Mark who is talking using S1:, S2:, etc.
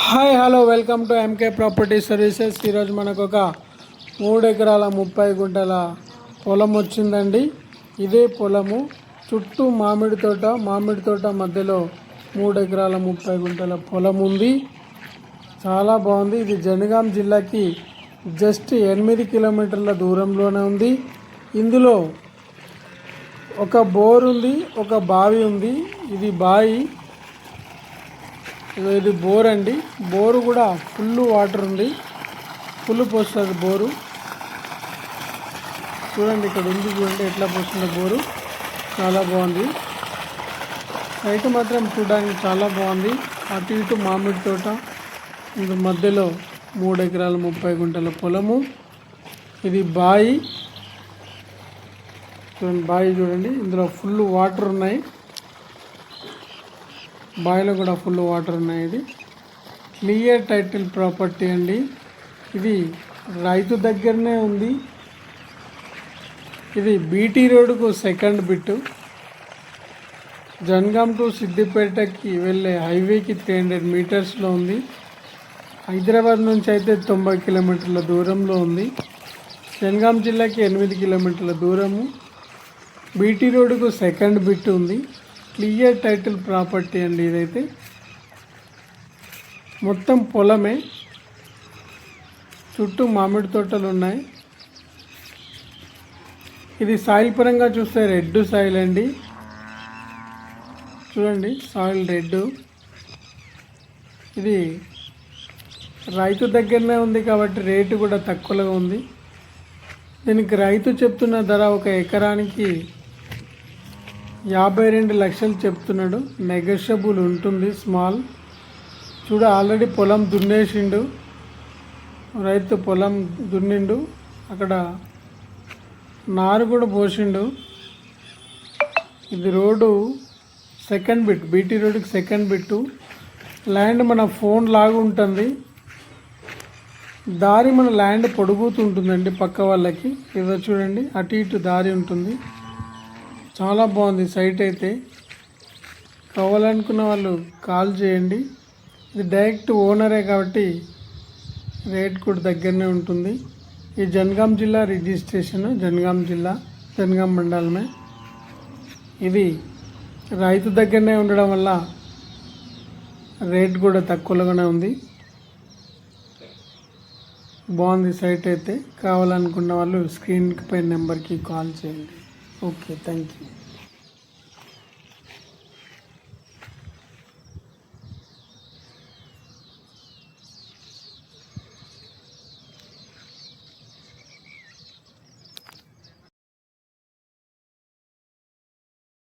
S1: Hi hello welcome to M K property services. ఈరోజు మనకు ఒక 3 ఎకరాల 30 గుంటల పొలం వచ్చిందండి. ఇదే పొలము చుట్టూ మామిడి తోట మధ్యలో 3 ఎకరాల 30 గుంటల పొలం ఉంది. చాలా బాగుంది. ఇది జనగాం జిల్లాకి జస్ట్ 8 కిలోమీటర్ల దూరంలోనే ఉంది. ఇందులో ఒక బోర్ ఉంది, ఒక బావి ఉంది. ఇది బావి, ఇది బోర్ అండి. బోరు కూడా ఫుల్ వాటర్ ఉంది, ఫుల్ పోస్తుంది బోరు. చూడండి ఇక్కడ ఉంది, చూడండి ఎట్లా పోస్తుంది బోరు. చాలా బాగుంది. సైట్ మాత్రం చూడడానికి చాలా బాగుంది. అటు ఇటు మామిడి తోట, ఇందు మధ్యలో 3 ఎకరాల 30 గుంటల పొలము. ఇది బావి, చూడండి బావి చూడండి. ఇందులో ఫుల్ వాటర్ ఉన్నాయి, బావిలో కూడా ఫుల్ వాటర్ ఉన్నాయి. ఇది క్లియర్ టైటిల్ ప్రాపర్టీ అండి. ఇది రైతు దగ్గరనే ఉంది. ఇది బీటీ రోడ్డుకు సెకండ్ బిట్టు. జనగాం టు సిద్దిపేటకి వెళ్ళే హైవేకి 300 మీటర్స్లో ఉంది. హైదరాబాద్ నుంచి అయితే 90 కిలోమీటర్ల దూరంలో ఉంది. జనగాం జిల్లాకి 8 కిలోమీటర్ల దూరము. బీటీ రోడ్డుకు సెకండ్ బిట్ ఉంది. క్లియర్ టైటిల్ ప్రాపర్టీ అండి. ఇదైతే మొత్తం పొలమే, చుట్టూ మామిడి తోటలు ఉన్నాయి. ఇది సాయిల్ పరంగా చూస్తే రెడ్ సాయిల్ అండి. చూడండి సాయిల్ రెడ్. ఇది రైతు దగ్గరనే ఉంది కాబట్టి రేటు కూడా తక్కువగా ఉంది. దీనికి రైతు చెప్తున్న ధర ఒక ఎకరానికి 52 లక్షలు చెప్తున్నాడు. నెగోషియబుల్ ఉంటుంది, స్మాల్. చూడ ఆల్రెడీ పొలం దున్నేసిండు రైతు, పొలం దున్నిండు. అక్కడ నారు కూడా పోసిండు. ఇది రోడ్డు సెకండ్ బిట్, బీటీ రోడ్డుకి సెకండ్ బిట్టు. ల్యాండ్ మన ఫోన్ లాగా ఉంటుంది. దారి మన ల్యాండ్ పొడుగుతుంటుందండి పక్క వాళ్ళకి. ఏదో చూడండి అటు ఇటు దారి ఉంటుంది. చాలా బాగుంది సైట్ అయితే. కావాలనుకున్న వాళ్ళు కాల్ చేయండి. ఇది డైరెక్ట్ ఓనరే కాబట్టి రేట్ కూడా దగ్గరనే ఉంటుంది. ఈ జనగాం జిల్లా రిజిస్ట్రేషన్, జనగాం జిల్లా, జనగాం మండలమే. ఇది రైతు దగ్గరనే ఉండడం వల్ల రేట్ కూడా తక్కువగానే ఉంది. బాగుంది సైట్ అయితే. కావాలనుకున్న వాళ్ళు స్క్రీన్ పై నెంబర్కి కాల్ చేయండి. Okay, thank you.